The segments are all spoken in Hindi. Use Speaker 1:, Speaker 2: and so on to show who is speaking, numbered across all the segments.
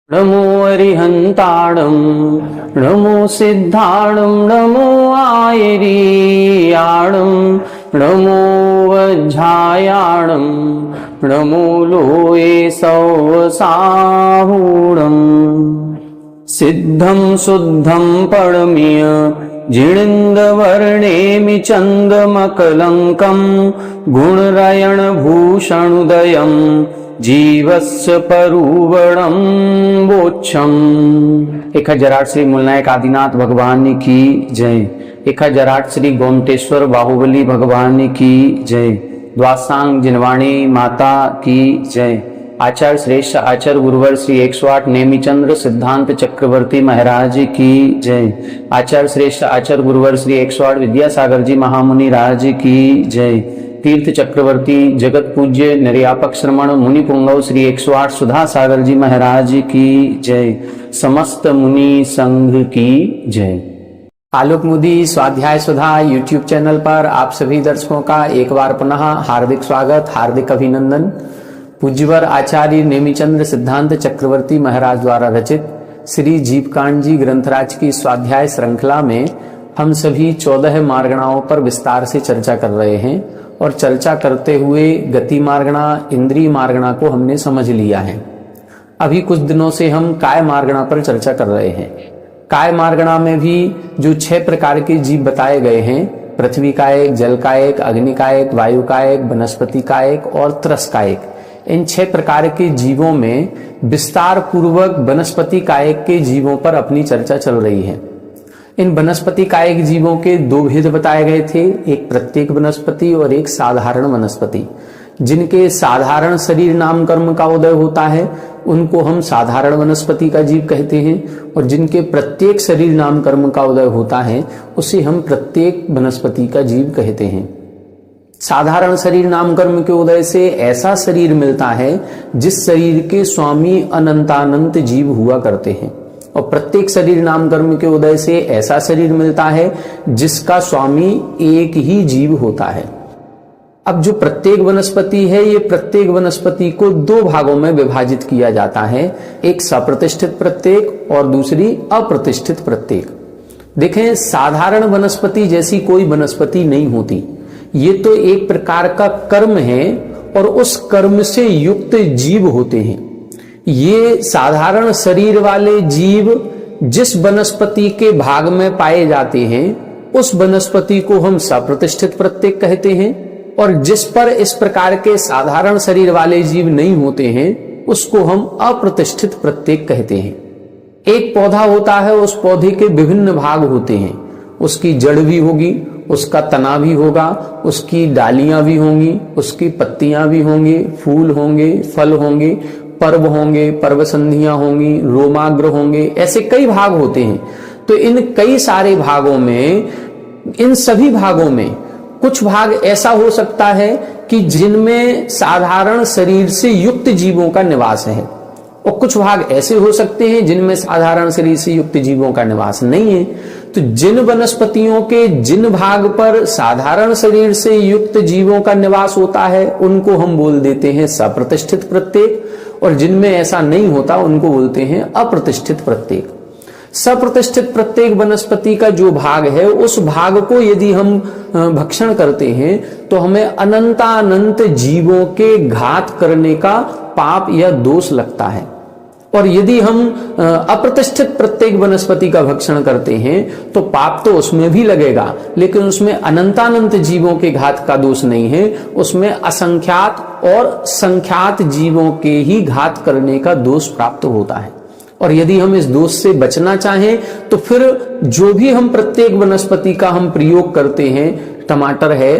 Speaker 1: नमो अरिहंताणं नमो सिद्धाणं नमो आयरीयाणं नमो वज्झायाणं नमो लोये सौवसाहूणम् सिद्धं शुद्धं परमीय जिणिन्दवर्णेमि चन्दमकलङ्कं गुणरयणभूषणुदयं जीवस्य परुवणं वोच्छम्। 1008 श्री मूलनायक आदिनाथ भगवान की जय। 1008 श्री गोमटेश्वर बाहुबली भगवान की जय। द्वासांग जिनवाणी माता की जय। आचार्य श्रेष्ठ आचार्य गुरुवर श्री 108 नेमिचंद्र सिद्धांत चक्रवर्ती महाराज की जय। आचार्य श्रेष्ठ आचार्य गुरुवर श्री 108 विद्यासागर जी महामुनि राज की जय। तीर्थ चक्रवर्ती जगत पूज्य निर्यापक श्रमण मुनि पुंगव श्री 108 सुधा सागर जी महाराज की जय। समस्त मुनि संघ की जय। आलोक मोदी स्वाध्याय सुधा यूट्यूब चैनल पर आप सभी दर्शकों का एक बार पुनः हार्दिक स्वागत, हार्दिक अभिनंदन। पूज्यवर आचार्य नेमिचंद्र सिद्धांत चक्रवर्ती महाराज द्वारा रचित श्री जीवकांड जी ग्रंथराज की स्वाध्याय श्रृंखला में हम सभी 14 मार्गणाओं पर विस्तार से चर्चा कर रहे हैं और चर्चा करते हुए गति मार्गणा, इंद्रिय मार्गणा को हमने समझ लिया है। अभी कुछ दिनों से हम काय मार्गणा पर चर्चा कर रहे हैं। काय मार्गणा में भी जो 6 प्रकार के जीव बताए गए हैं, पृथ्वी कायक, जल कायक, अग्नि कायक, वायु कायक, वनस्पति कायक और त्रस कायक, इन 6 प्रकार के जीवों में विस्तार पूर्वक वनस्पति कायक के जीवों पर अपनी चर्चा चल रही है। इन वनस्पति कायक जीवों के 2 भेद बताए गए थे, एक प्रत्येक वनस्पति और एक साधारण वनस्पति। जिनके साधारण शरीर नाम कर्म का उदय होता है उनको हम साधारण वनस्पति का जीव कहते हैं, और जिनके प्रत्येक शरीर नाम कर्म का उदय होता है उसे हम प्रत्येक वनस्पति का जीव कहते हैं। साधारण शरीर नाम कर्म के उदय से ऐसा शरीर मिलता है जिस शरीर के स्वामी अनंतानंत जीव हुआ करते हैं, और प्रत्येक शरीर नाम कर्म के उदय से ऐसा शरीर मिलता है जिसका स्वामी एक ही जीव होता है। अब जो प्रत्येक वनस्पति है, ये प्रत्येक वनस्पति को 2 भागों में विभाजित किया जाता है, एक सप्रतिष्ठित प्रत्येक और दूसरी अप्रतिष्ठित प्रत्येक। देखें, साधारण वनस्पति जैसी कोई वनस्पति नहीं होती। ये तो एक प्रकार का कर्म है और उस कर्म से युक्त जीव होते हैं। ये साधारण शरीर वाले जीव जिस वनस्पति के भाग में पाए जाते हैं उस वनस्पति को हम सप्रतिष्ठित प्रत्येक कहते हैं, और जिस पर इस प्रकार के साधारण शरीर वाले जीव नहीं होते हैं उसको हम अप्रतिष्ठित प्रत्येक कहते हैं। एक पौधा होता है, उस पौधे के विभिन्न भाग होते हैं। उसकी जड़ भी होगी, उसका तना भी होगा, उसकी डालियां भी होंगी, उसकी पत्तियां भी होंगी, फूल होंगे, फल होंगे, पर्व होंगे, पर्व संधियां होंगी, रोमाग्र होंगे, ऐसे कई भाग होते हैं। तो इन कई सारे भागों में, इन सभी भागों में कुछ भाग ऐसा हो सकता है कि जिनमें साधारण शरीर से युक्त जीवों का निवास है, और कुछ भाग ऐसे हो सकते हैं जिनमें साधारण शरीर से युक्त जीवों का निवास नहीं है। तो जिन वनस्पतियों के जिन भाग पर साधारण शरीर से युक्त जीवों का निवास होता है उनको हम बोल देते हैं सप्रतिष्ठित प्रत्येक, और जिनमें ऐसा नहीं होता उनको बोलते हैं अप्रतिष्ठित प्रत्येक। सप्रतिष्ठित प्रत्येक वनस्पति का जो भाग है उस भाग को यदि हम भक्षण करते हैं तो हमें अनंतानंत जीवों के घात करने का पाप या दोष लगता है, और यदि हम अप्रतिष्ठित प्रत्येक वनस्पति का भक्षण करते हैं तो पाप तो उसमें भी लगेगा, लेकिन उसमें अनंतानंत जीवों के घात का दोष नहीं है, उसमें असंख्यात और संख्यात जीवों के ही घात करने का दोष प्राप्त होता है। और यदि हम इस दोष से बचना चाहें तो फिर जो भी हम प्रत्येक वनस्पति का हम प्रयोग करते हैं, टमाटर है,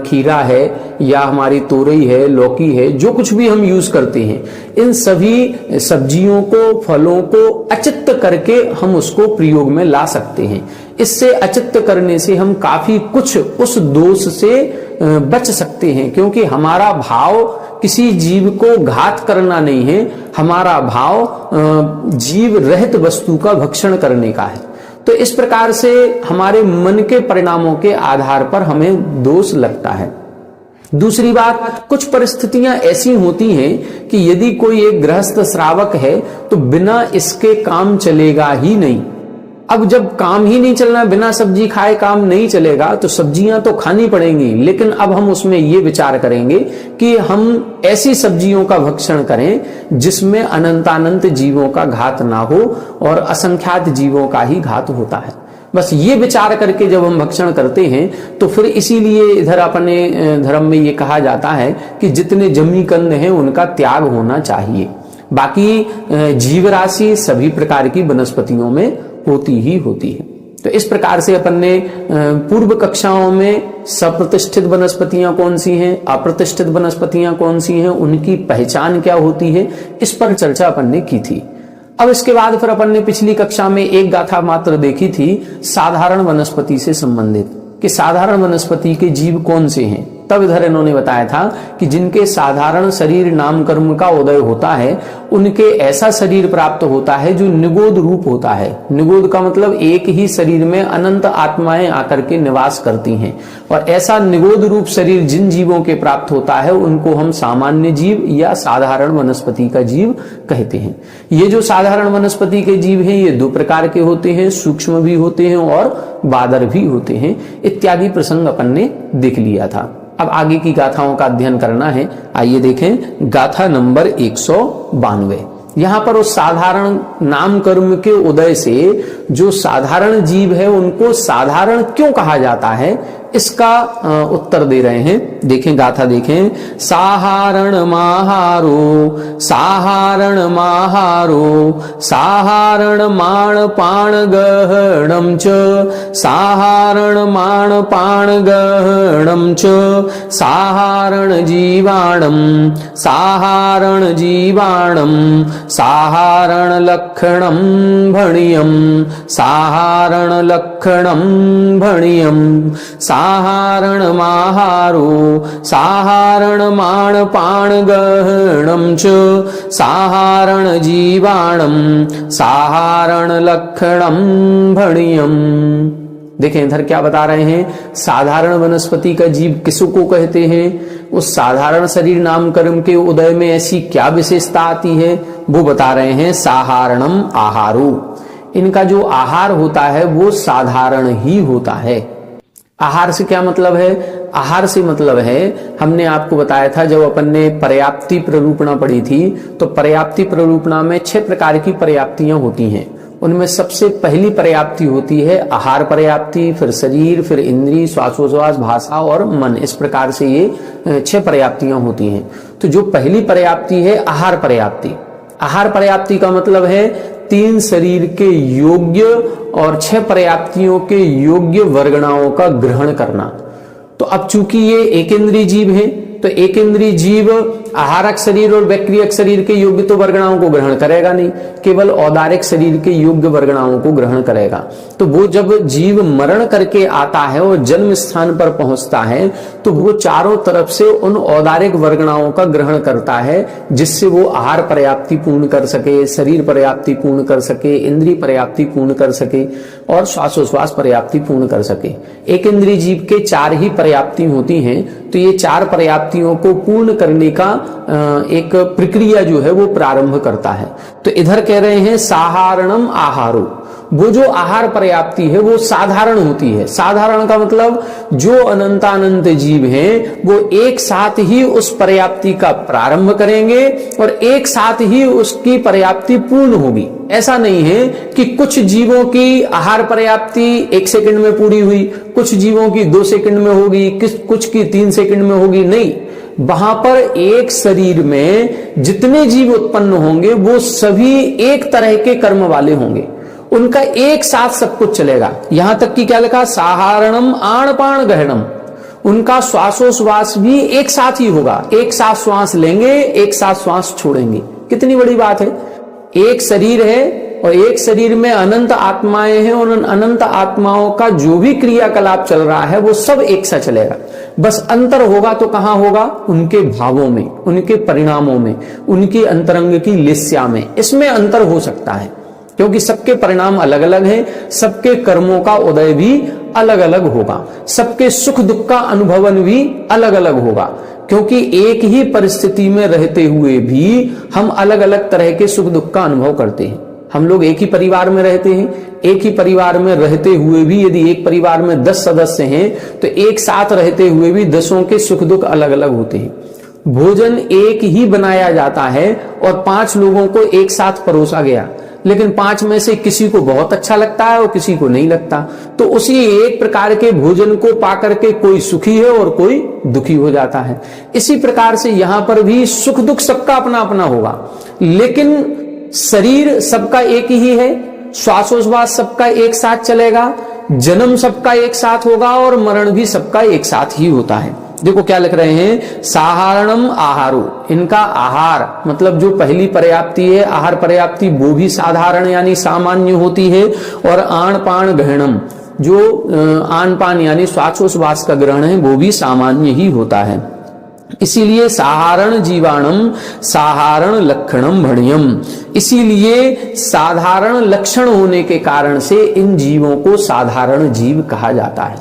Speaker 1: खीरा है, या हमारी तोरई है, लौकी है, जो कुछ भी हम यूज करते हैं, इन सभी सब्जियों को, फलों को अचित्त करके हम उसको प्रयोग में ला सकते हैं। इससे अचित्त करने से हम काफी कुछ उस दोष से बच सकते हैं, क्योंकि हमारा भाव किसी जीव को घात करना नहीं है, हमारा भाव जीव रहित वस्तु का भक्षण करने का है। तो इस प्रकार से हमारे मन के परिणामों के आधार पर हमें दोष लगता है। दूसरी बात, कुछ परिस्थितियां ऐसी होती हैं कि यदि कोई एक गृहस्थ श्रावक है तो बिना इसके काम चलेगा ही नहीं। अब जब काम ही नहीं चलना, बिना सब्जी खाए काम नहीं चलेगा, तो सब्जियां तो खानी पड़ेंगी, लेकिन अब हम उसमें ये विचार करेंगे कि हम ऐसी सब्जियों का भक्षण करें जिसमें अनंतानंत जीवों का घात ना हो और असंख्यात जीवों का ही घात होता है। बस ये विचार करके जब हम भक्षण करते हैं तो फिर इसीलिए इधर अपने धर्म में ये कहा जाता है कि जितने जमी कंद हैं उनका त्याग होना चाहिए। बाकी जीव राशि सभी प्रकार की वनस्पतियों में होती ही होती है। तो इस प्रकार से अपन ने पूर्व कक्षाओं में सप्रतिष्ठित वनस्पतियां कौन सी हैं, अप्रतिष्ठित वनस्पतियां कौन सी हैं, उनकी पहचान क्या होती है, इस पर चर्चा अपन ने की थी। अब इसके बाद फिर अपन ने पिछली कक्षा में एक गाथा मात्र देखी थी साधारण वनस्पति से संबंधित, कि साधारण वनस्पति के जीव कौन से हैं। तब इधर इन्होंने बताया था कि जिनके साधारण शरीर नाम कर्म का उदय होता है उनके ऐसा शरीर प्राप्त होता है जो निगोद रूप होता है। निगोद का मतलब एक ही शरीर में अनंत आत्माएं आकर के निवास करती हैं, और ऐसा निगोद रूप शरीर जिन जीवों के प्राप्त होता है उनको हम सामान्य जीव या साधारण वनस्पति का जीव कहते हैं। ये जो साधारण वनस्पति के जीव हैं ये दो प्रकार के होते हैं, सूक्ष्म भी होते हैं और बादर भी होते हैं, इत्यादि प्रसंग अपन ने देख लिया था। अब आगे की गाथाओं का अध्ययन करना है। आइए देखें गाथा नंबर 192। यहां पर उस साधारण नाम कर्म के उदय से जो साधारण जीव है उनको साधारण क्यों कहा जाता है, इसका उत्तर दे रहे हैं। देखें गाथा देखें। साहारण माहारो साहारण माहारो साहारण माण पाण गहणम च साहारण माण पाण गहणम च साहारण जीवाणम साहारण जीवाणम साहारण लक्षणम भणियम साहारण लक्षणम भणियम साहारण माहारो साहारण माण पाण गहणम च साहारण जीवाणम साहारण लक्षणम भणियम। देखें इधर क्या बता रहे हैं, साधारण वनस्पति का जीव किसको कहते हैं, उस साधारण शरीर नाम कर्म के उदय में ऐसी क्या विशेषता आती है वो बता रहे हैं। साहारणम आहारो, इनका जो आहार होता है वो साधारण ही होता है। आहार से क्या मतलब है, आहार से मतलब है, हमने आपको बताया था जब अपन ने पर्याप्ति प्ररूपणा पढ़ी थी तो पर्याप्ति प्ररूपणा में 6 प्रकार की पर्याप्तियां होती हैं। उनमें सबसे पहली पर्याप्ति होती है आहार पर्याप्ति, फिर शरीर, फिर इंद्री, श्वासोश्वास, भाषा और मन। इस प्रकार से ये 6 पर्याप्तियां होती हैं। तो जो पहली पर्याप्ति है आहार पर्याप्ति, आहार पर्याप्ति का मतलब है 3 शरीर के योग्य और 6 पर्याप्तियों के योग्य वर्गणाओं का ग्रहण करना। तो अब चूंकि ये एक इंद्रिय जीव है तो एक इंद्रिय जीव आहारक शरीर और वैक्रियक शरीर के योग्य तो वर्गणाओं को ग्रहण करेगा नहीं, केवल औदारिक शरीर के योग्य वर्गणाओं को ग्रहण करेगा। तो वो जब जीव मरण करके आता है और जन्म स्थान पर पहुंचता है तो वो चारों तरफ से उन औदारिक वर्गणाओं का ग्रहण करता है जिससे वो आहार पर्याप्ति पूर्ण कर सके, शरीर पर्याप्ति पूर्ण कर सके, इंद्रिय पर्याप्ति पूर्ण कर सके और श्वासोश्वास पर्याप्ति पूर्ण कर सके। एक इंद्रिय जीव के 4 ही पर्याप्ति होती हैं, तो ये 4 पर्याप्तियों को पूर्ण करने का एक प्रक्रिया जो है वो प्रारंभ करता है। तो इधर कह रहे हैं साहारणम आहारो, वो जो आहार पर्याप्ति है वो साधारण होती है। साधारण का मतलब जो अनंतानंत जीव हैं वो एक साथ ही उस पर्याप्ति का प्रारंभ करेंगे और एक साथ ही उसकी पर्याप्ति पूर्ण होगी। ऐसा नहीं है कि कुछ जीवों की आहार पर्याप्ति 1 सेकंड में पूरी हुई, कुछ जीवों की 2 सेकंड में होगी, कुछ की 3 सेकंड में होगी। नहीं, वहां पर एक शरीर में जितने जीव उत्पन्न होंगे वो सभी एक तरह के कर्म वाले होंगे, उनका एक साथ सब कुछ चलेगा। यहां तक कि क्या लिखा, साहारणम आणपाण गहनम, उनका श्वासोश्वास भी एक साथ ही होगा, एक साथ श्वास लेंगे, एक साथ श्वास छोड़ेंगे। कितनी बड़ी बात है, एक शरीर है और एक शरीर में अनंत आत्माएं हैं और उन अनंत आत्माओं का जो भी क्रियाकलाप चल रहा है वो सब एक साथ चलेगा। बस अंतर होगा तो कहां होगा, उनके भावों में, उनके परिणामों में, उनकी अंतरंग की लिस्या में, इसमें अंतर हो सकता है क्योंकि सबके परिणाम अलग अलग हैं, सबके कर्मों का उदय भी अलग अलग होगा, सबके सुख दुख का अनुभवन भी अलग अलग होगा, क्योंकि एक ही परिस्थिति में रहते हुए भी हम अलग अलग तरह के सुख दुख का अनुभव करते हैं। हम लोग एक ही परिवार में रहते हैं, एक ही परिवार में रहते हुए भी यदि एक परिवार में 10 सदस्य हैं तो एक साथ रहते हुए भी 10 के सुख दुख अलग अलग होते हैं। भोजन एक ही बनाया जाता है और 5 लोगों को एक साथ परोसा गया, लेकिन 5 में से किसी को बहुत अच्छा लगता है और किसी को नहीं लगता, तो उसी एक प्रकार के भोजन को पाकर के कोई सुखी है और कोई दुखी हो जाता है। इसी प्रकार से यहां पर भी सुख दुख सबका अपना अपना होगा, लेकिन शरीर सबका एक ही है, श्वासोश्वास सबका एक साथ चलेगा, जन्म सबका एक साथ होगा और मरण भी सबका एक साथ ही होता है। देखो क्या लिख रहे हैं, साधारणम आहारो, इनका आहार मतलब जो पहली पर्याप्ति है, आहार पर्याप्ति, वो भी साधारण यानी सामान्य होती है, और आन पान ग्रहणम, जो आन पान यानी श्वासोश्वास का ग्रहण है वो भी सामान्य ही होता है। इसीलिए साधारण जीवाणम साधारण लक्षणम भणियम, इसीलिए साधारण लक्षण होने के कारण से इन जीवों को साधारण जीव कहा जाता है।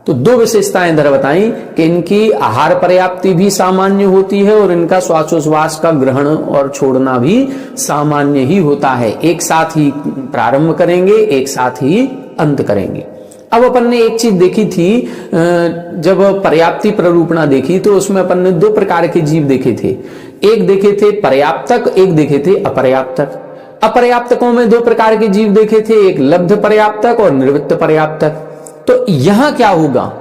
Speaker 1: तो 2 विशेषताएं इधर बताई कि इनकी आहार पर्याप्ति भी सामान्य होती है और इनका श्वासोश्वास का ग्रहण और छोड़ना भी सामान्य ही होता है। एक साथ ही प्रारंभ करेंगे, एक साथ ही अंत करेंगे। अब अपन ने एक चीज देखी थी, जब पर्याप्ति प्ररूपणा देखी तो उसमें अपन ने 2 प्रकार के जीव देखे थे। एक देखे थे पर्याप्तक, एक देखे थे अपर्याप्तक। अपर्याप्तकों में 2 प्रकार के जीव देखे थे, एक लब्ध पर्याप्तक और निर्वृत्त पर्याप्तक। तो यहां क्या होगा,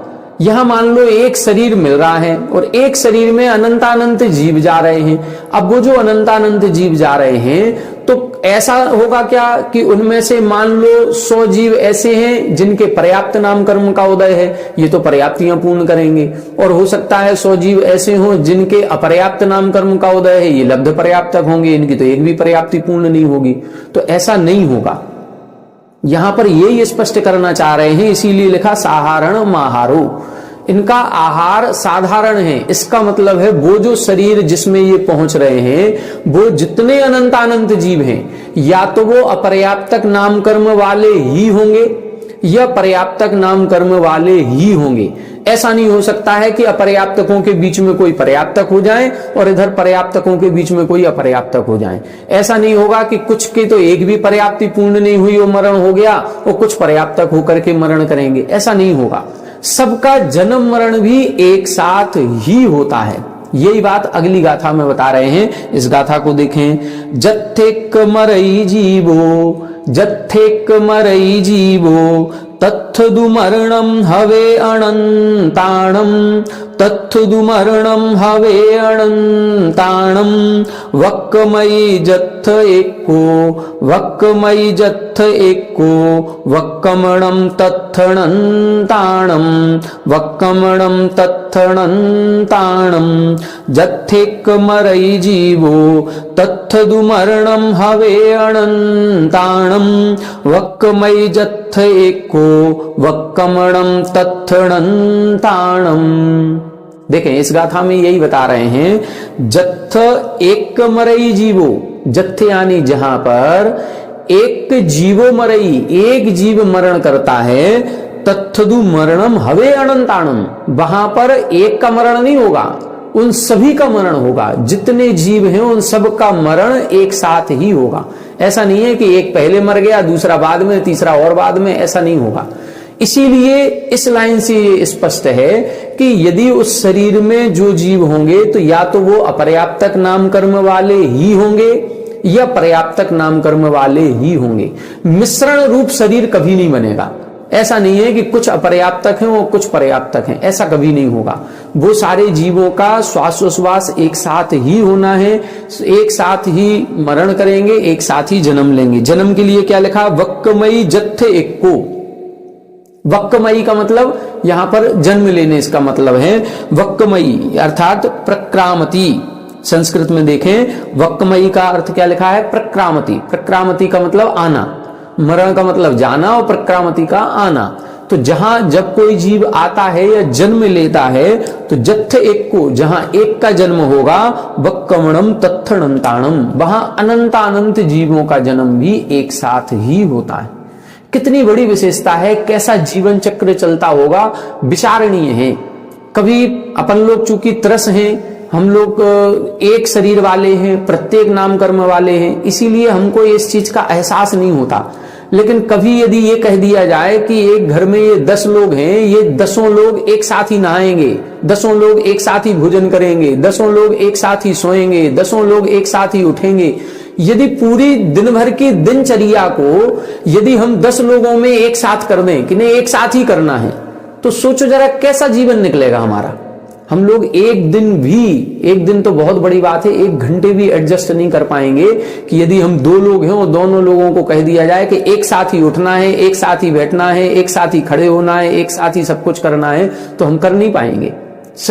Speaker 1: यहां मान लो एक शरीर मिल रहा है और एक शरीर में अनंतानंत जीव जा रहे हैं। अब वो जो अनंतानंत जीव जा रहे हैं तो ऐसा होगा क्या कि उनमें से मान लो 100 जीव ऐसे हैं जिनके पर्याप्त नाम कर्म का उदय है, ये तो पर्याप्तियां पूर्ण करेंगे, और हो सकता है 100 जीव ऐसे हों जिनके अपर्याप्त नाम कर्म का उदय है, ये लब्ध पर्याप्तक होंगे, इनकी तो एक भी पर्याप्ति पूर्ण नहीं होगी। तो ऐसा नहीं होगा, यहां पर यही स्पष्ट करना चाह रहे हैं, इसीलिए लिखा साधारण माहारो। इनका आहार साधारण है, इसका मतलब है वो जो शरीर जिसमें ये पहुंच रहे हैं वो जितने अनंतानंत जीव हैं, या तो वो अपर्याप्तक नाम कर्म वाले ही होंगे या पर्याप्तक नाम कर्म वाले ही होंगे। ऐसा नहीं हो सकता है कि अपर्याप्तकों के बीच में कोई पर्याप्तक हो जाए और इधर पर्याप्तकों के बीच में कोई अपर्याप्तक हो जाए। ऐसा नहीं होगा कि कुछ के तो एक भी पर्याप्ति पूर्ण नहीं हुई और मरण हो गया और कुछ पर्याप्तक होकर के मरण करेंगे, ऐसा नहीं होगा। सबका जन्म मरण भी एक साथ ही होता है। यही बात अगली गाथा में बता रहे हैं, इस गाथा को देखें। जत्थिक मरई जीवो, जत्थिक मरई जीवो, तत्थदुमरणम हवे अनंताणम, तत्थदुमरणम हवे अनंताणम, वक्कमयी जत्थ एको, वक्कमयी जत्थ एको, वक्कमणम तत्थणंताणम, वक्कमणम तत्थणंताणम, जत्थिक मरई जीवो, तत्थदुमरणम हवे अनंताणम, वक्कमयी जत्थ एको, वक्कमणम तत्थणंताणम। देखें इस गाथा में यही बता रहे हैं, जत्थ एक मरई जीवो, जत्थ यानी जहां पर एक जीवो मरई, एक जीव मरण करता है, तत्थदु मरणम हवे अनंताणम, वहां पर एक का मरण नहीं होगा, उन सभी का मरण होगा। जितने जीव हैं उन सब का मरण एक साथ ही होगा। ऐसा नहीं है कि एक पहले मर गया, दूसरा बाद में, तीसरा और बाद में, ऐसा नहीं होगा। इसीलिए इस लाइन से ये स्पष्ट है कि यदि उस शरीर में जो जीव होंगे तो या तो वो अपर्याप्तक नाम कर्म वाले ही होंगे या पर्याप्तक नाम कर्म वाले ही होंगे। मिश्रण रूप शरीर कभी नहीं बनेगा। ऐसा नहीं है कि कुछ अपर्याप्तक हैं और कुछ पर्याप्तक हैं, ऐसा कभी नहीं होगा। वो सारे जीवों का श्वासोश्वास एक साथ ही होना है, एक साथ ही मरण करेंगे, एक साथ ही जन्म लेंगे। जन्म के लिए क्या लिखा, वक्कमयी जत्थ एको। वक्कमयी का मतलब यहां पर जन्म लेने, इसका मतलब है वक्कमयी अर्थात प्रक्रामति। संस्कृत में देखें वक्कमयी का अर्थ क्या लिखा है, प्रक्रामति। प्रक्रामति का मतलब आना, मरण का मतलब जाना और प्रक्रामति का आना। तो जहां जब कोई जीव आता है या जन्म लेता है तो जत्थ एक को, जहां एक का जन्म होगा, वक्कमणम तत्थणंताणम, वहां अनंतानंत जीवों का जन्म भी एक साथ ही होता है। कितनी बड़ी विशेषता है, कैसा जीवन चक्र चलता होगा, विचारणीय है। कभी अपन लोग चूंकि तरस हैं, हम लोग एक शरीर वाले हैं, प्रत्येक नाम कर्म वाले हैं, इसीलिए हमको इस चीज का एहसास नहीं होता। लेकिन कभी यदि ये कह दिया जाए कि एक घर में ये 10 लोग हैं, ये 10 लोग एक साथ ही नहाएंगे, 10 लोग एक साथ ही भोजन करेंगे, 10 लोग एक साथ ही सोएंगे, 10 लोग एक साथ ही उठेंगे, यदि पूरी दिन भर की दिनचर्या को यदि हम 10 लोगों में एक साथ कर दें कि नहीं एक साथ ही करना है, तो सोचो जरा कैसा जीवन निकलेगा हमारा। हम लोग एक दिन तो बहुत बड़ी बात है, 1 घंटे भी एडजस्ट नहीं कर पाएंगे कि यदि हम 2 लोग हैं और दोनों लोगों को कह दिया जाए कि एक साथ ही उठना है, एक साथ ही बैठना है, एक साथ ही खड़े होना है, एक साथ ही सब कुछ करना है, तो हम कर नहीं पाएंगे।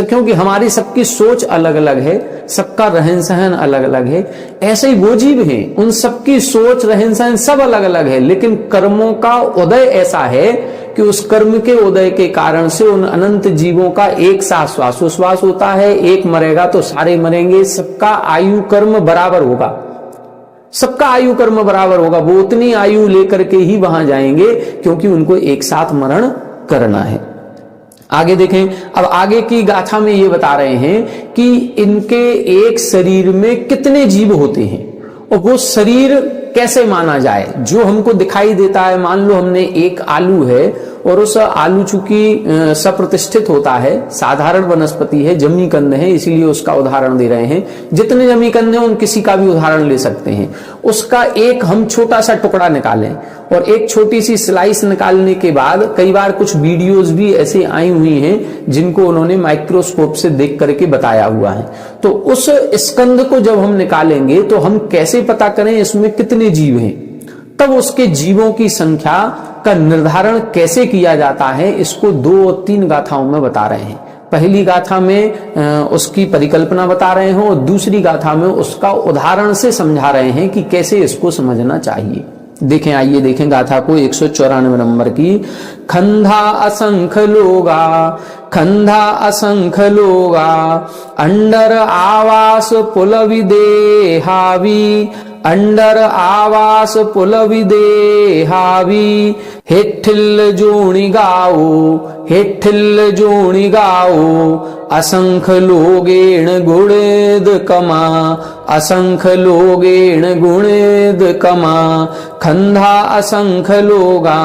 Speaker 1: क्योंकि हमारी सबकी सोच अलग अलग है, सबका रहन सहन अलग अलग है। ऐसे ही वो जीव हैं, उन सबकी सोच रहन सहन सब अलग अलग है, लेकिन कर्मों का उदय ऐसा है कि उस कर्म के उदय के कारण से उन अनंत जीवों का एक साथ श्वासोश्वास होता है, एक मरेगा तो सारे मरेंगे, सबका आयु कर्म बराबर होगा, सबका आयु कर्म बराबर होगा, वो उतनी आयु लेकर के ही वहां जाएंगे क्योंकि उनको एक साथ मरण करना है। आगे देखें, अब आगे की गाथा में ये बता रहे हैं कि इनके एक शरीर में कितने जीव होते हैं और वो शरीर कैसे माना जाए। जो हमको दिखाई देता है, मान लो हमने एक आलू है और उस आलू चूंकि सप्रतिष्ठित होता है, साधारण वनस्पति है, जमी कंद है, इसीलिए उसका उदाहरण दे रहे हैं। जितने जमी कंद हैं उन किसी का भी उदाहरण ले सकते हैं। उसका एक हम छोटा सा टुकड़ा निकालें और एक छोटी सी स्लाइस निकालने के बाद, कई बार कुछ वीडियोस भी ऐसे आई हुई हैं जिनको उन्होंने माइक्रोस्कोप से देख करके बताया हुआ है। तो उस स्कंद को जब हम निकालेंगे तो हम कैसे पता करें इसमें कितने जीव हैं, तब उसके जीवों की संख्या का निर्धारण कैसे किया जाता है, इसको 2 और 3 गाथाओं में बता रहे हैं। पहली गाथा में उसकी परिकल्पना बता रहे हैं और दूसरी गाथा में उसका उदाहरण से समझा रहे हैं कि कैसे इसको समझना चाहिए। देखें, आइए देखें गाथा को 194 नंबर की। खंधा असंख लोगा अंडर आवास पुल विदेहावी, अंडर आवास पुल विदेहावी, हेठिल जोणी गाओ असंख लोगेण गुणेद कमा, असंख लोगेण गुणेद कमा, खंधा असंख लोगा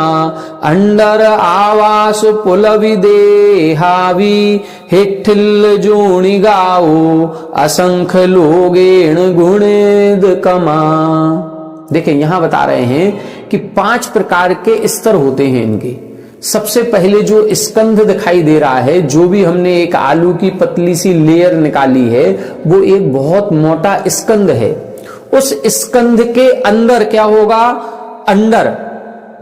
Speaker 1: अंडर आवास पुल विदेहावी, हेठिल जोणी गाओ असंख लोगेण गुणेद कमा। देखिए, यहां बता रहे हैं कि 5 प्रकार के स्तर होते हैं इनके। सबसे पहले जो स्कंध दिखाई दे रहा है, जो भी हमने एक आलू की पतली सी लेयर निकाली है, वो एक बहुत मोटा स्कंध है। उस स्कंध के अंदर क्या होगा, अंडर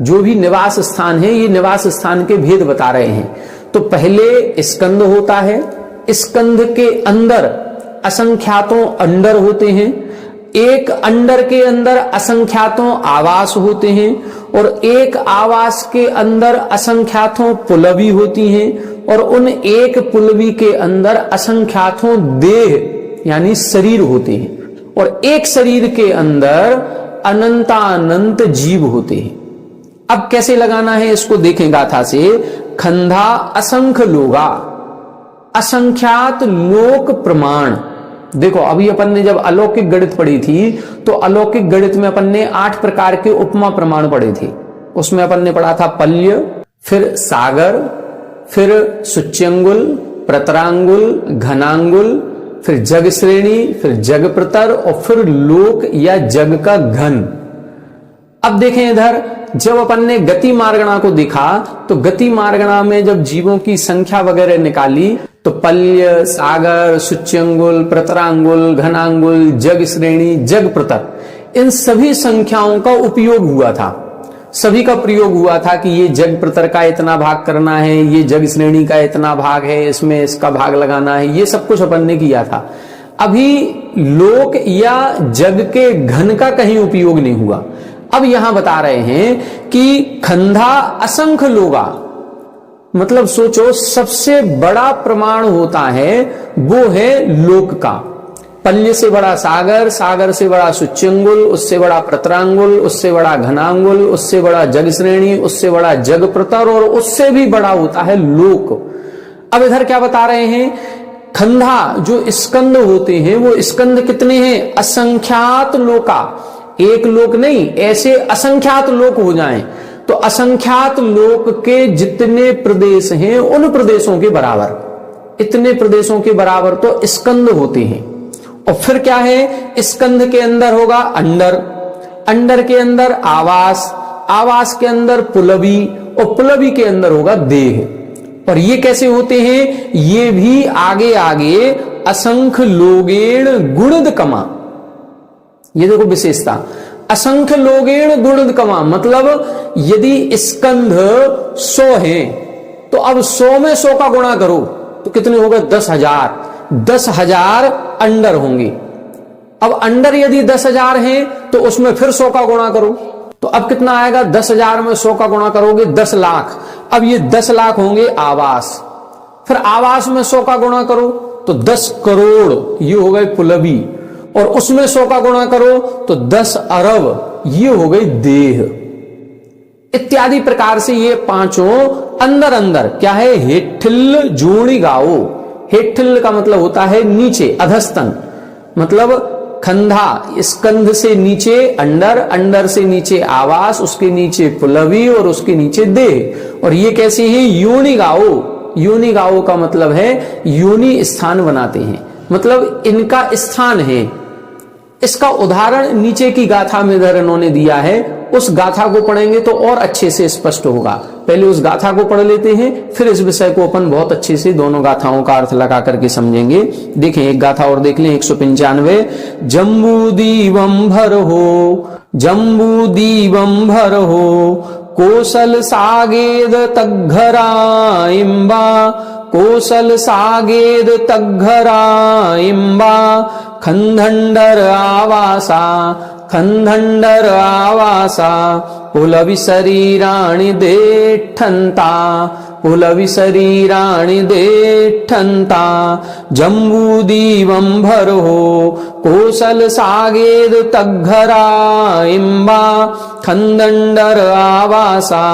Speaker 1: जो भी निवास स्थान है, ये निवास स्थान के भेद बता रहे हैं। तो पहले स्कंद होता है, स्कंद के अंदर असंख्यातों अंडर होते हैं, एक अंडर के अंदर असंख्यातों आवास होते हैं और एक आवास के अंदर असंख्यातों पुलवी होती हैं और उन एक पुलवी के अंदर असंख्यातों देह यानी शरीर होते हैं और एक शरीर के अंदर अनंतानंत जीव होते हैं। अब कैसे लगाना है इसको देखें गाथा से। खंधा असंख्य लोगा, असंख्यात लोक प्रमाण। देखो, अभी अपन ने जब अलौकिक गणित पढ़ी थी तो अलौकिक गणित में अपन ने 8 प्रकार के उपमा प्रमाण पढ़े थे। उसमें अपन ने पढ़ा था पल्य, फिर सागर, फिर सुच्यंगुल, प्रतरांगुल, घनांगुल, फिर जग श्रेणी, फिर जग प्रतर और फिर लोक या जग का घन। अब देखें इधर, जब अपन ने गति मार्गणा को देखा तो गति मार्गणा में जब जीवों की संख्या वगैरह निकाली तो पल्य, सागर, सुच्यंगुल, प्रतरांगुल, घनांगुल, जग श्रेणी, जग प्रतर, इन सभी संख्याओं का उपयोग हुआ था। सभी का प्रयोग हुआ था कि ये जग प्रतर का इतना भाग करना है, ये जग श्रेणी का इतना भाग है, इसमें इसका भाग लगाना है, ये सब कुछ अपन ने किया था। अभी लोक या जग के घन का कहीं उपयोग नहीं हुआ। अब यहां बता रहे हैं कि खंधा असंख्य लोगा, मतलब सोचो सबसे बड़ा प्रमाण होता है वो है लोक का। पल्य से बड़ा सागर, सागर से बड़ा सुच्यंगुल, उससे बड़ा प्रतरांगुल, उससे बड़ा घनांगुल, उससे बड़ा जग श्रेणी, उससे बड़ा जग प्रतर, और उससे भी बड़ा होता है लोक। अब इधर क्या बता रहे हैं, खंधा जो स्कंद होते हैं वो स्कंद कितने हैं, असंख्यात लोका, एक लोक नहीं, ऐसे असंख्यात लोक हो जाएं तो असंख्यात लोक के जितने प्रदेश हैं उन प्रदेशों के बराबर, इतने प्रदेशों के बराबर तो स्कंद होते हैं। और फिर क्या है, स्कंद के अंदर होगा अंडर, अंडर के अंदर आवास, आवास के अंदर पुलवी, और पुलवी के अंदर होगा देह। और ये कैसे होते हैं, ये भी आगे आगे असंख्य लोगेण गुणद कमा, ये देखो विशेषता, असंख्य लोगेण गुणद कमा, मतलब यदि स्कंध 100 है तो अब 100 में 100 का गुणा करो तो कितने हो गए, 10,000, 10,000 अंडर होंगे। अब अंडर यदि 10,000 हैं तो उसमें फिर 100 का गुणा करो, तो अब कितना आएगा, 10,000 में 100 का गुणा करोगे 10 लाख। अब ये 10 लाख होंगे आवास, फिर आवास में 100 का गुणा करो तो 10 करोड़, ये हो गए पुलवी, और उसमें 100 का गुणा करो तो 10 अरब, ये हो गई देह। इत्यादि प्रकार से ये पांचों अंदर अंदर क्या है, हेठिल जोड़ी गाओ, हेठिल का मतलब होता है नीचे, अधस्तन, मतलब खंधा, स्कंध से नीचे अंडर, अंडर से नीचे आवास, उसके नीचे पुलवी और उसके नीचे देह। और ये कैसे हैं, योनि गाओ, योनि गाओ का मतलब है योनि स्थान बनाते हैं, मतलब इनका स्थान है। इसका उदाहरण नीचे की गाथा में इधर इन्होंने दिया है, उस गाथा को पढ़ेंगे तो और अच्छे से स्पष्ट होगा। पहले उस गाथा को पढ़ लेते हैं, फिर इस विषय को अपन बहुत अच्छे से दोनों गाथाओं का अर्थ लगा करके समझेंगे। देखें एक गाथा और देख लें, 195, जम्बूदीवम भर हो, जम्बूदीवम भर हो, कोसल सागेद तग्घरा इम्बा, कोसल सागेद तग्घरा इम्बा, खंडंडर आवासा, खंडंडर आवासा, पुलवि शरीराणि देठंता, पुलवि शरीराणि देठंता, जम्बूदीवम भर हो, कोसल सागेद तग्घरा इम्बा, खंडंडर आवासा,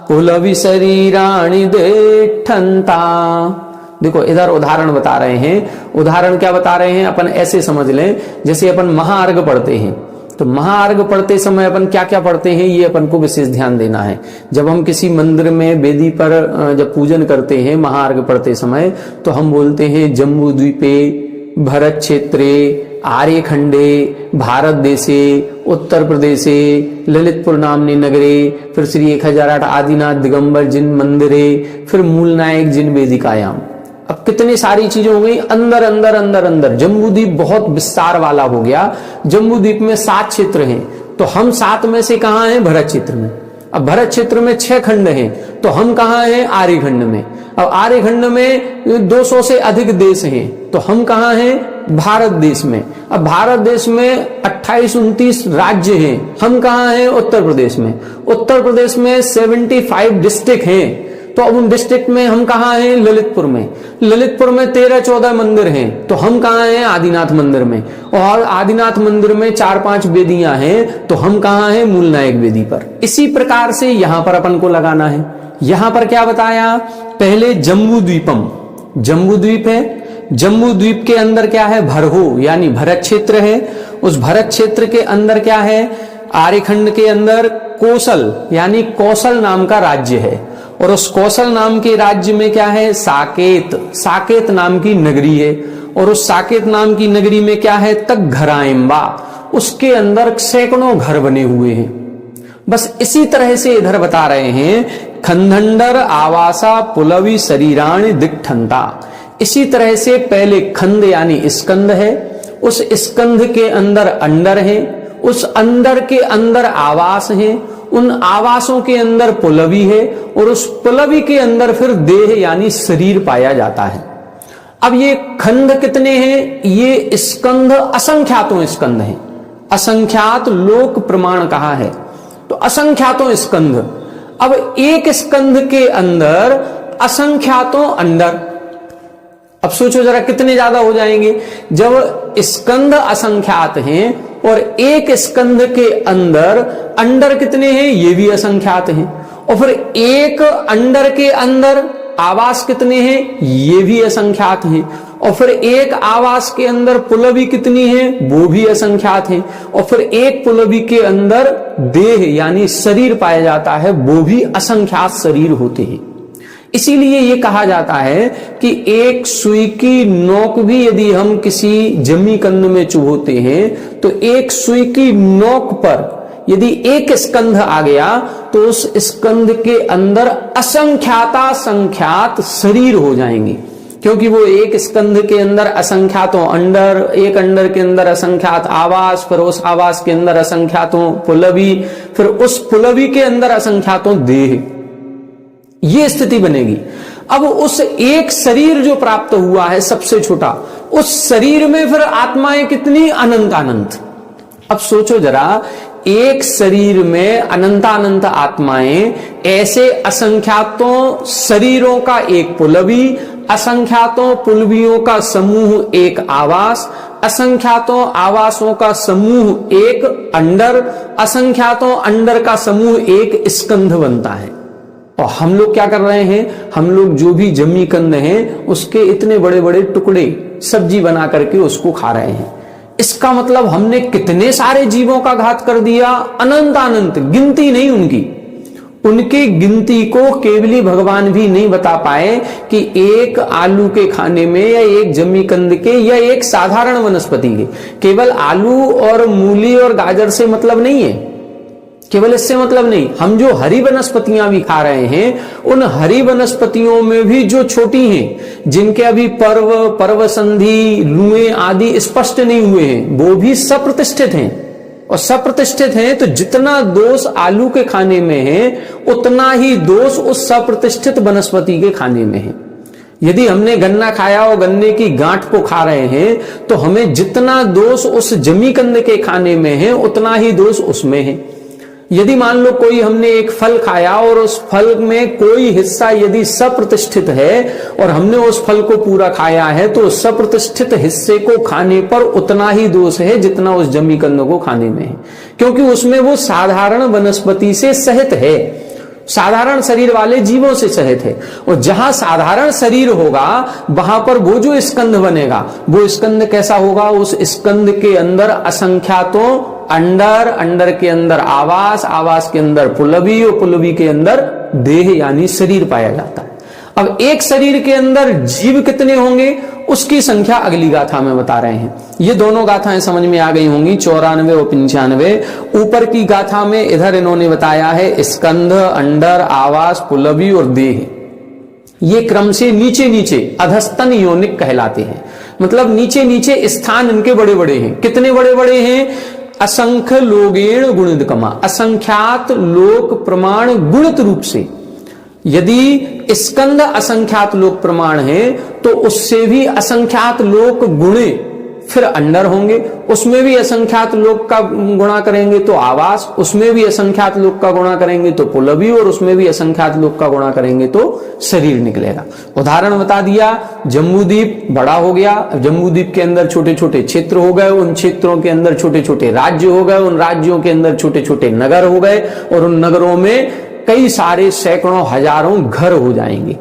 Speaker 1: पुलवि शरीराणि देठंता। देखो इधर उदाहरण बता रहे हैं, उदाहरण क्या बता रहे हैं, अपन ऐसे समझ लें जैसे अपन महाअर्घ पढ़ते हैं, तो महाअर्घ पढ़ते समय अपन क्या क्या पढ़ते हैं ये अपन को विशेष ध्यान देना है। जब हम किसी मंदिर में वेदी पर जब पूजन करते हैं महाअर्घ पढ़ते समय, तो हम बोलते हैं जम्बू द्वीपे, भरत क्षेत्रे, आर्यखंडे, भारत देशे, उत्तर प्रदेशे, ललितपुर नामनी नगरे, फिर श्री 1008 आदिनाथ दिगंबर जिन मंदिरे, फिर मूल नायक जिन वेदिकायाम। अब कितनी सारी चीजें हो गई, अंदर अंदर अंदर अंदर। जम्बूद्वीप बहुत विस्तार वाला हो गया, जम्बूद्वीप में 7 क्षेत्र हैं, तो हम 7 में से कहाँ हैं, भरत क्षेत्र में। अब भरत क्षेत्र में 6 खंड हैं, तो हम कहाँ हैं, आर्यखंड में। अब आर्यखंड में 200 से अधिक देश हैं, तो हम कहाँ हैं, भारत देश में। अब भारत देश में 28-29 राज्य हैं, हम कहाँ हैं, उत्तर प्रदेश में। उत्तर प्रदेश में 75 डिस्ट्रिक्ट हैं, तो अब उन डिस्ट्रिक्ट में हम कहाँ हैं, ललितपुर में। ललितपुर में 13-14 मंदिर हैं, तो हम कहाँ हैं, आदिनाथ मंदिर में। और आदिनाथ मंदिर में 4-5 वेदियां हैं, तो हम कहाँ हैं, मूल नायक वेदी पर। इसी प्रकार से यहां पर अपन को लगाना है। यहां पर क्या बताया, पहले जम्बू द्वीपम, जम्बू द्वीप है, जम्बू द्वीप के अंदर क्या है, भरहो यानी भरत क्षेत्र है। उस भरत क्षेत्र के अंदर क्या है, आर्यखंड के अंदर कोसल यानी कौशल नाम का राज्य है, और उस कौशल नाम के राज्य में क्या है, साकेत, साकेत नाम की नगरी है, और उस साकेत नाम की नगरी में क्या है, तग्घराइम्बा, उसके अंदर सैकड़ों घर बने हुए हैं। बस इसी तरह से इधर बता रहे हैं, खंडंडर आवासा पुलवी शरीराणि दिक्ठंता। इसी तरह से पहले खंड यानी स्कंद है, उस स्कंद के अंदर अंडर है, उस अंडर के अंदर आवास है, उन आवासों के अंदर पुलवी है, और उस पुलवी के अंदर फिर देह यानी शरीर पाया जाता है। अब ये खंड कितने हैं, ये स्कंध असंख्यातों स्कंध हैं, असंख्यात लोक प्रमाण कहा है, तो असंख्यातों स्कंध। अब एक स्कंध के अंदर असंख्यातों अंडर। अब सोचो जरा कितने ज्यादा हो जाएंगे, जब स्कंध असंख्यात हैं, और एक स्कंध के अंदर अंडर कितने हैं ये भी असंख्यात हैं, और फिर एक अंडर के अंदर आवास कितने हैं ये भी असंख्यात हैं, और फिर एक आवास के अंदर पुलवी कितनी है वो भी असंख्यात है, और फिर एक पुलवी के अंदर देह यानी शरीर पाया जाता है, वो भी असंख्यात शरीर होते हैं। इसीलिए ये कहा जाता है कि एक सुई की नोक भी यदि हम किसी जमी कंद में चुभोते हैं तो एक सुई की नोक पर यदि एक स्कंध आ गया तो उस स्कंध के अंदर असंख्याता संख्यात शरीर हो जाएंगे, क्योंकि वो एक स्कंध के अंदर असंख्यातों अंडर, एक अंडर के अंदर असंख्यात आवास, फिर उस आवास के अंदर असंख्यातों पुलवी, फिर उस पुलवी के अंदर असंख्यातों देह, ये स्थिति बनेगी। अब उस एक शरीर जो प्राप्त हुआ है सबसे छोटा, उस शरीर में फिर आत्माएं कितनी अनंत अनंत। अब सोचो जरा, एक शरीर में अनंतानंत आत्माएं, ऐसे असंख्यातों शरीरों का एक पुलवी, असंख्यातों पुलवियों का समूह एक आवास, असंख्यातों आवासों का समूह एक अंडर, असंख्यातों अंडर का समूह एक स्कंध बनता है। और हम लोग क्या कर रहे हैं, हम लोग जो भी जमी कंद हैं उसके इतने बड़े बड़े टुकड़े सब्जी बना करके उसको खा रहे हैं। इसका मतलब हमने कितने सारे जीवों का घात कर दिया, अनंत अनंत, गिनती नहीं उनकी। उनकी गिनती को केवली भगवान भी नहीं बता पाए कि एक आलू के खाने में या एक जमी कंद के या एक साधारण वनस्पति के, केवल आलू और मूली और गाजर से मतलब नहीं है, केवल इससे मतलब नहीं। हम जो हरी वनस्पतियां भी खा रहे हैं, उन हरी वनस्पतियों में भी जो छोटी हैं, जिनके अभी पर्व संधि लुएं आदि स्पष्ट नहीं हुए हैं, वो भी सप्रतिष्ठित हैं। और सप्रतिष्ठित हैं तो जितना दोष आलू के खाने में है उतना ही दोष उस सप्रतिष्ठित वनस्पति के खाने में है। यदि हमने गन्ना खाया और गन्ने की गांठ को खा रहे हैं तो हमें जितना दोष उस जमी कंद के खाने में है उतना ही दोष उसमें है। यदि मान लो कोई हमने एक फल खाया और उस फल में कोई हिस्सा यदि सप्रतिष्ठित है और हमने उस फल को पूरा खाया है तो उस सप्रतिष्ठित हिस्से को खाने पर उतना ही दोष है जितना उस जमी कंद को खाने में है, क्योंकि उसमें वो साधारण वनस्पति से सहित है, साधारण शरीर वाले जीवों से सहित है। और जहां साधारण शरीर होगा वहां पर वो जो स्कंद बनेगा, वो स्कंद कैसा होगा, उस स्कंद के अंदर असंख्यातों अंडर, अंडर के अंदर आवास, आवास के अंदर पुलवी और पुलवी के अंदर देह यानी शरीर पाया जाता है। अब एक शरीर के अंदर जीव कितने होंगे उसकी संख्या अगली गाथा में बता रहे हैं। ये दोनों गाथाएं समझ में आ गई होंगी, 94 और 95। ऊपर की गाथा में इधर इन्होंने बताया है स्कंध, अंडर, आवास, पुलवी और देह। ये क्रम से नीचे नीचे अधस्तन योनिक कहलाते हैं, मतलब नीचे नीचे स्थान इनके बड़े बड़े हैं। कितने बड़े बड़े हैं, असंख्य लोगेण गुणित कमा, असंख्यात लोक प्रमाण गुणित रूप से। यदि स्कंद असंख्यात लोक प्रमाण है तो उससे भी असंख्यात लोक गुणे फिर अंडर होंगे, उसमें भी असंख्यात लोक का गुणा करेंगे तो आवास, उसमें भी असंख्यात लोक का गुणा करेंगे तो पुलवी, और उसमें भी असंख्यात लोक का गुणा करेंगे तो शरीर निकलेगा। उदाहरण बता दिया, जम्बूद्वीप बड़ा हो गया, जम्बूद्वीप के अंदर छोटे छोटे क्षेत्र हो गए, उन क्षेत्रों के अंदर छोटे छोटे राज्य हो गए, उन राज्यों के अंदर छोटे छोटे नगर हो गए, और उन नगरों में कई सारे सैकड़ों हजारों घर हो जाएंगे।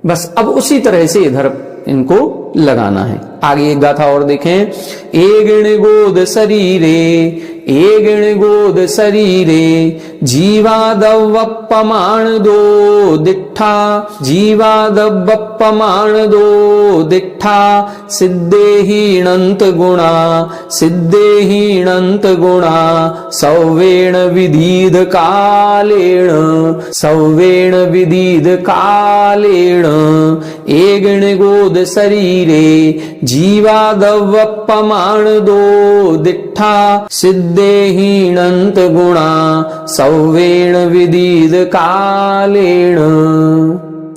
Speaker 1: बस अब उसी तरह से इधर इनको लगाना है। आगे एक गाथा और देखें, ए गिण गोद शरीरे, ए गिण गोद शरीरे, जीवादवपमान दो दिट्ठा, जीवादवपमान दो दिट्ठा, सिद्धेहीणंत गुणा, सिद्धेहीणंत गुणा, सौवेण विदीध कालेण, सौवेण विदीध कालेण, ए गिण गोद शरीरे, जीवादवपमान दो दिट्ठा, सिद्धेहीणंत गुणा, सौवेण विदीध कालेण।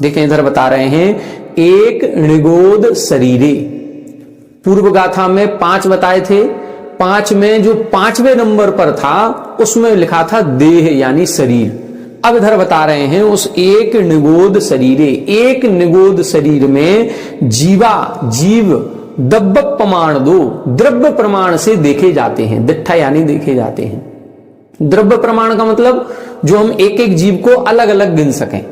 Speaker 1: देखें इधर बता रहे हैं, एक णिगोद शरीरे। पूर्व गाथा में 5 बताए थे, 5 में जो 5वें नंबर पर था उसमें लिखा था देह यानी शरीर। अब इधर बता रहे हैं उस एक निगोद शरीरे, एक निगोद शरीर में जीवा जीव दब्ब प्रमाण दो, द्रव्य प्रमाण से देखे जाते हैं, दिट्ठा यानी देखे जाते हैं। द्रव्य प्रमाण का मतलब जो हम एक एक जीव को अलग अलग गिन सकें।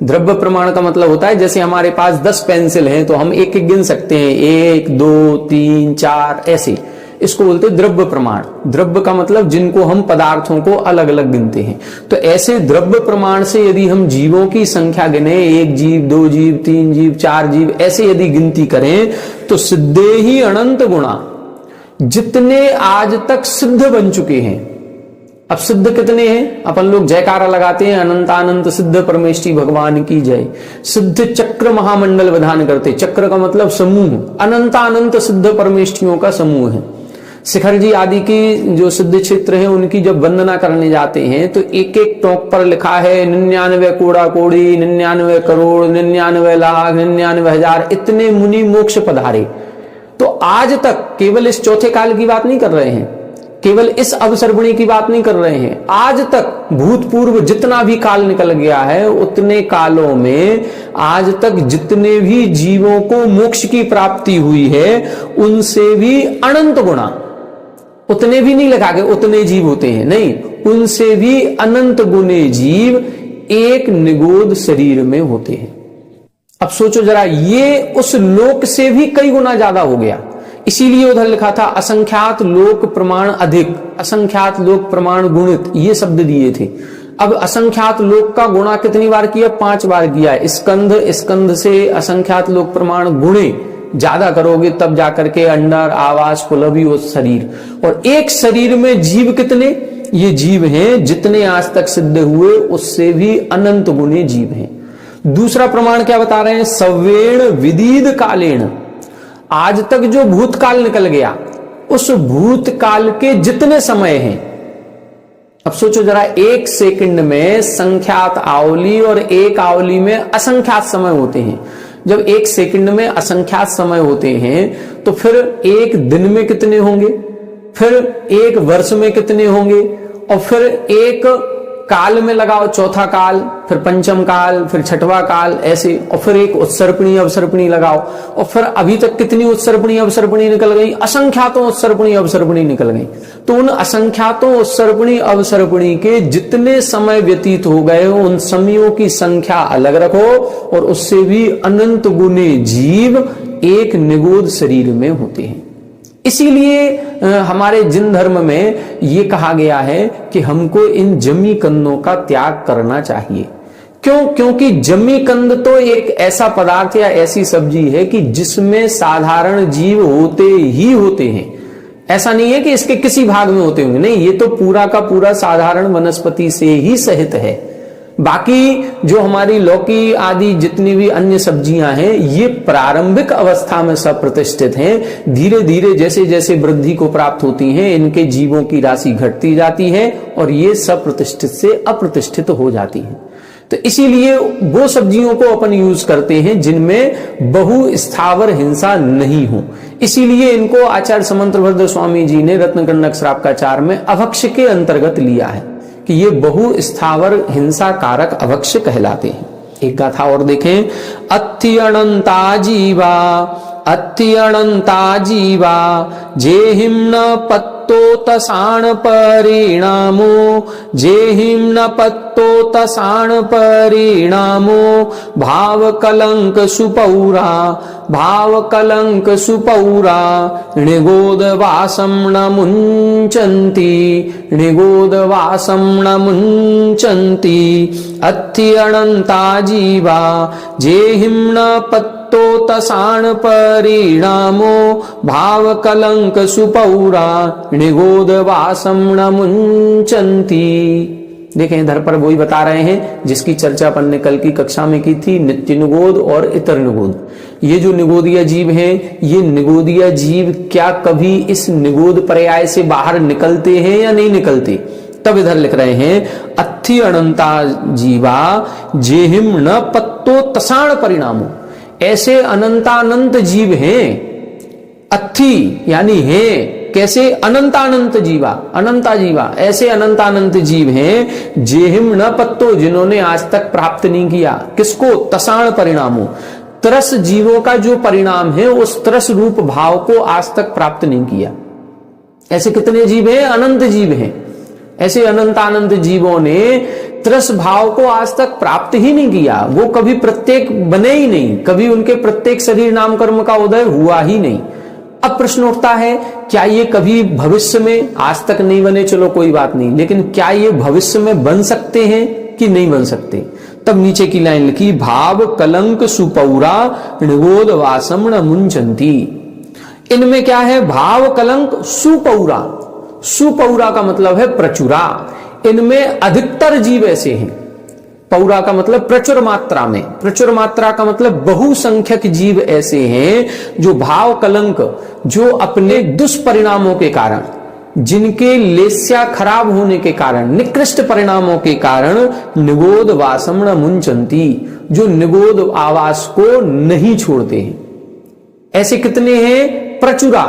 Speaker 1: द्रव्य प्रमाण का मतलब होता है जैसे हमारे पास 10 पेंसिल हैं तो हम एक एक गिन सकते हैं, 1 2 3 4 ऐसे, इसको बोलते हैं द्रव्य प्रमाण। द्रव्य का मतलब जिनको हम पदार्थों को अलग अलग गिनते हैं। तो ऐसे द्रव्य प्रमाण से यदि हम जीवों की संख्या गिने, 1 जीव 2 जीव 3 जीव 4 जीव ऐसे यदि गिनती करें तो सिद्धे ही अनंत गुणा, जितने आज तक सिद्ध बन चुके हैं। अब सिद्ध कितने हैं? अपन लोग जयकारा लगाते हैं, अनंतानंत सिद्ध परमेष्ठी भगवान की जय। सिद्ध चक्र महामंडल विधान करते, चक्र का मतलब समूह, अनंतानंत सिद्ध परमेष्ठियों का समूह है। शिखर जी आदि की जो सिद्ध क्षेत्र हैं उनकी जब वंदना करने जाते हैं तो एक एक टोक पर लिखा है 99 कोड़ा कोड़ी, 99 करोड़, 99 लाख, 99,000 इतने मुनि मोक्ष पधारे। तो आज तक केवल इस चौथे काल की बात नहीं कर रहे हैं, केवल इस अवसर्पणी की बात नहीं कर रहे हैं, आज तक भूतपूर्व जितना भी काल निकल गया है उतने कालों में आज तक जितने भी जीवों को मोक्ष की प्राप्ति हुई है उनसे भी अनंत गुणा, उतने भी नहीं लगा के उतने जीव होते हैं, नहीं, उनसे भी अनंत गुने जीव एक निगोद शरीर में होते हैं। अब सोचो जरा, ये उस लोक से भी कई गुना ज्यादा हो गया। इसीलिए उधर लिखा था असंख्यात लोक प्रमाण अधिक, असंख्यात लोक प्रमाण गुणित, ये शब्द दिए थे। अब असंख्यात लोक का गुणा कितनी बार किया? 5 बार किया। स्कंध से असंख्यात लोक प्रमाण गुणे ज्यादा करोगे तब जाकर के अंडर आवास कुलभी उस शरीर, और एक शरीर में जीव कितने? ये जीव हैं जितने आज तक सिद्ध हुए उससे भी अनंत गुणे जीव हैं। दूसरा प्रमाण क्या बता रहे हैं? सवेण विदिद कालेण, आज तक जो भूतकाल निकल गया उस भूतकाल के जितने समय हैं। अब सोचो जरा, एक सेकंड में संख्यात आवली और एक आवली में असंख्यात समय होते हैं। जब एक सेकंड में असंख्यात समय होते हैं तो फिर एक दिन में कितने होंगे, फिर एक वर्ष में कितने होंगे, और फिर एक काल में लगाओ चौथा काल, फिर पंचम काल, फिर छठवां काल, ऐसे, और फिर एक उत्सर्पणी अवसर्पणी लगाओ, और फिर अभी तक कितनी उत्सर्पणी अवसर्पणी निकल गई? असंख्यातों उत्सर्पणी अवसर्पणी निकल गई। तो उन असंख्यातों उत्सर्पणी अवसर्पणी के जितने समय व्यतीत हो गए उन समयों की संख्या अलग रखो और उससे भी अनंत गुने जीव एक निगोद शरीर में होते हैं। इसीलिए हमारे जिन धर्म में ये कहा गया है कि हमको इन जमी कंदों का त्याग करना चाहिए। क्यों? क्योंकि जमी कंद तो एक ऐसा पदार्थ या ऐसी सब्जी है कि जिसमें साधारण जीव होते ही होते हैं। ऐसा नहीं है कि इसके किसी भाग में होते होंगे, नहीं, ये तो पूरा का पूरा साधारण वनस्पति से ही सहित है। बाकी जो हमारी लौकी आदि जितनी भी अन्य सब्जियां हैं ये प्रारंभिक अवस्था में सब प्रतिष्ठित हैं। धीरे धीरे जैसे जैसे वृद्धि को प्राप्त होती हैं इनके जीवों की राशि घटती जाती है और ये सब प्रतिष्ठित से अप्रतिष्ठित हो जाती है। तो इसीलिए वो सब्जियों को अपन यूज करते हैं जिनमें बहु स्थावर हिंसा नहीं हो। इसीलिए इनको आचार्य समंतभद्र स्वामी जी ने रत्नकंडक श्रावकाचार में अभक्ष्य के अंतर्गत लिया है कि ये बहु स्थावर हिंसा कारक अभक्ष्य कहलाते हैं। एक गाथा और देखें, अत्थि अनंता जीवा, अत्थि अनंता जीवा, जेहिम न पत्तो तसाण परिणामो, जेहिम न पत्तो तसाण परिणामो, भाव कलंक सुपौरा, भाव कलंक सुपौरा, निगोद वासम न मुंचन्ति, निगोद वासम न मुंचन्ति, अत्थि अनंता जीवा, जेहिम न पत्तो तो तसाण परिणामो, भाव कलंक सुपौरा, निगोद वासम न मुंचन्ति। देखें इधर पर वही बता रहे हैं जिसकी चर्चा अपन ने कल की कक्षा में की थी, नित्य निगोद और इतर निगोद। ये जो निगोदिया जीव हैं, ये निगोदिया जीव क्या कभी इस निगोद पर्याय से बाहर निकलते हैं या नहीं निकलते? तब इधर लिख रहे हैं, अत्थि अनंता जीवा, जेहिम न पत्तो तसाण परिणामो, ऐसे अनंतानंत जीव हैं। अत्थि यानी हैं, कैसे? अनंतानंत जीवा, अनंता जीवा, ऐसे अनंतानंत जीव हैं जेहिम न पत्तो, जिन्होंने आज तक प्राप्त नहीं किया किसको? तसाण परिणामो, त्रस जीवों का जो परिणाम है उस त्रस रूप भाव को आज तक प्राप्त नहीं किया। ऐसे कितने जीव हैं? अनंत जीव हैं। ऐसे अनंत जीवों ने त्रस भाव को आज तक प्राप्त ही नहीं किया। वो कभी प्रत्येक बने ही नहीं, कभी उनके प्रत्येक शरीर नाम कर्म का उदय हुआ ही नहीं। अब प्रश्न उठता है, क्या ये कभी भविष्य में, आज तक नहीं बने चलो कोई बात नहीं, लेकिन क्या ये भविष्य में बन सकते हैं कि नहीं बन सकते? तब नीचे की लाइन लिखी, भाव कलंक सुपौरा निगोद वासम न मुंचंती। इनमें क्या है? भाव कलंक सुपौरा। सुपौरा का मतलब है प्रचुरा। इनमें अधिकतर जीव ऐसे हैं। पौरा का मतलब प्रचुर मात्रा में, प्रचुर मात्रा का मतलब बहुसंख्यक जीव ऐसे हैं जो भाव कलंक, जो अपने दुष्परिणामों के कारण, जिनके लेस्या खराब होने के कारण, निकृष्ट परिणामों के कारण निगोद वासम न मुंचंती, जो निगोद आवास को नहीं छोड़ते हैं। ऐसे कितने हैं? प्रचुरा,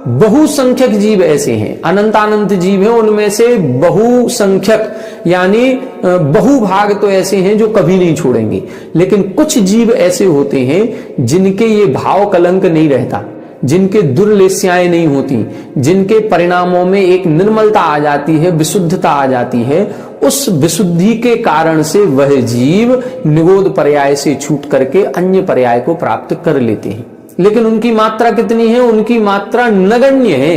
Speaker 1: बहुसंख्यक जीव ऐसे हैं। अनंत जीव हैं, उनमें से बहुसंख्यक यानी बहुभाग तो ऐसे हैं जो कभी नहीं छोड़ेंगे। लेकिन कुछ जीव ऐसे होते हैं जिनके ये भाव कलंक नहीं रहता, जिनके दुर्लेस्याएं नहीं होती, जिनके परिणामों में एक निर्मलता आ जाती है, विशुद्धता आ जाती है। उस विशुद्धि के कारण से वह जीव निगोद पर्याय से छूट करके अन्य पर्याय को प्राप्त कर लेते हैं। लेकिन उनकी मात्रा कितनी है? उनकी मात्रा नगण्य है।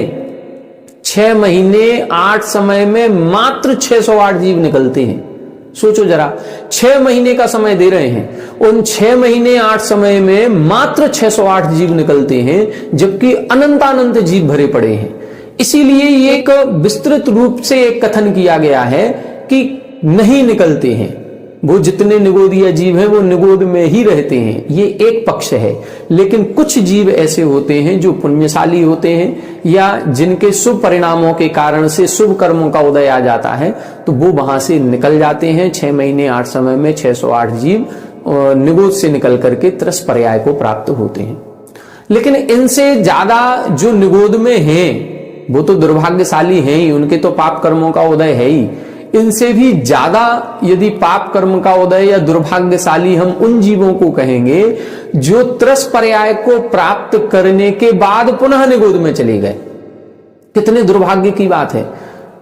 Speaker 1: 6 महीने 8 समय में मात्र 608 जीव निकलते हैं। सोचो जरा, 6 महीने का समय दे रहे हैं, उन 6 महीने 8 समय में मात्र 608 जीव निकलते हैं, जबकि अनंत जीव भरे पड़े हैं। इसीलिए ये एक विस्तृत रूप से एक कथन किया गया है कि नहीं निकलते हैं। वो जितने निगोदीय जीव हैं वो निगोद में ही रहते हैं, ये एक पक्ष है। लेकिन कुछ जीव ऐसे होते हैं जो पुण्यशाली होते हैं या जिनके शुभ परिणामों के कारण से शुभ कर्मों का उदय आ जाता है, तो वो वहां से निकल जाते हैं। 6 महीने 8 समय में 608 जीव निगोद से निकल करके त्रस पर्याय को प्राप्त होते हैं। लेकिन इनसे ज्यादा जो निगोद में हैं वो तो दुर्भाग्यशाली हैं ही, उनके तो पाप कर्मों का उदय है ही। इनसे भी ज्यादा यदि पाप कर्म का उदय या दुर्भाग्यशाली हम उन जीवों को कहेंगे जो त्रस पर्याय को प्राप्त करने के बाद पुनः निगोद में चले गए। कितने दुर्भाग्य की बात है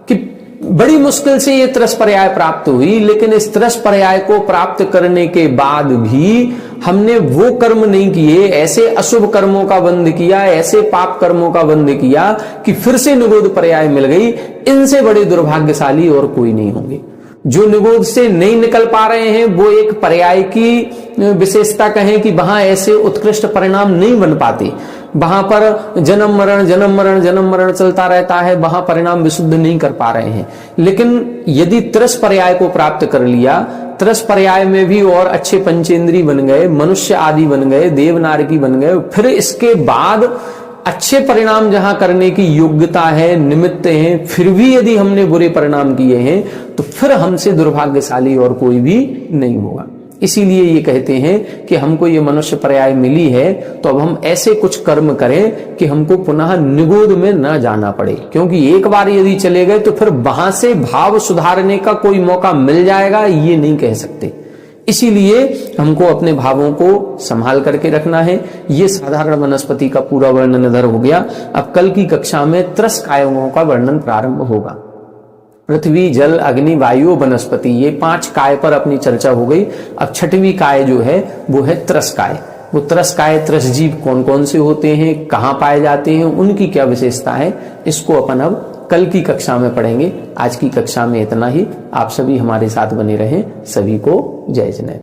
Speaker 1: कि बड़ी मुश्किल से ये त्रस पर्याय प्राप्त हुई, लेकिन इस त्रस पर्याय को प्राप्त करने के बाद भी हमने वो कर्म नहीं किए, ऐसे अशुभ कर्मों का बंध किया, ऐसे पाप कर्मों का बंध किया कि फिर से निगोद पर्याय मिल गई। इनसे बड़े दुर्भाग्यशाली और कोई नहीं होंगे। जो निगोद से नहीं निकल पा रहे हैं वो एक पर्याय की विशेषता कहें कि वहां ऐसे उत्कृष्ट परिणाम नहीं बन पाते, वहां पर जन्म मरण चलता रहता है, वहां परिणाम विशुद्ध नहीं कर पा रहे हैं। लेकिन यदि त्रस पर्याय को प्राप्त कर लिया, त्रस पर्याय में भी और अच्छे पंचेंद्री बन गए, मनुष्य आदि बन गए, देवनारकी बन गए, फिर इसके बाद अच्छे परिणाम जहां करने की योग्यता है, निमित्त है, फिर भी यदि हमने बुरे परिणाम किए हैं तो फिर हमसे दुर्भाग्यशाली और कोई भी नहीं होगा। इसीलिए ये कहते हैं कि हमको ये मनुष्य पर्याय मिली है तो अब हम ऐसे कुछ कर्म करें कि हमको पुनः निगोद में न जाना पड़े, क्योंकि एक बार यदि चले गए तो फिर वहां से भाव सुधारने का कोई मौका मिल जाएगा ये नहीं कह सकते। इसीलिए हमको अपने भावों को संभाल करके रखना है। ये साधारण वनस्पति का पूरा वर्णन इधर हो गया। अब कल की कक्षा में त्रस कायों का वर्णन प्रारंभ होगा। पृथ्वी, जल, अग्नि, वायु, वनस्पति, ये 5 काय पर अपनी चर्चा हो गई। अब 6वीं काय जो है वो है त्रस काय। वो त्रस काय, त्रस जीव कौन कौन से होते हैं, कहाँ पाए जाते हैं, उनकी क्या विशेषता है, इसको अपन अब कल की कक्षा में पढ़ेंगे। आज की कक्षा में इतना ही। आप सभी हमारे साथ बने रहें। सभी को जय जय।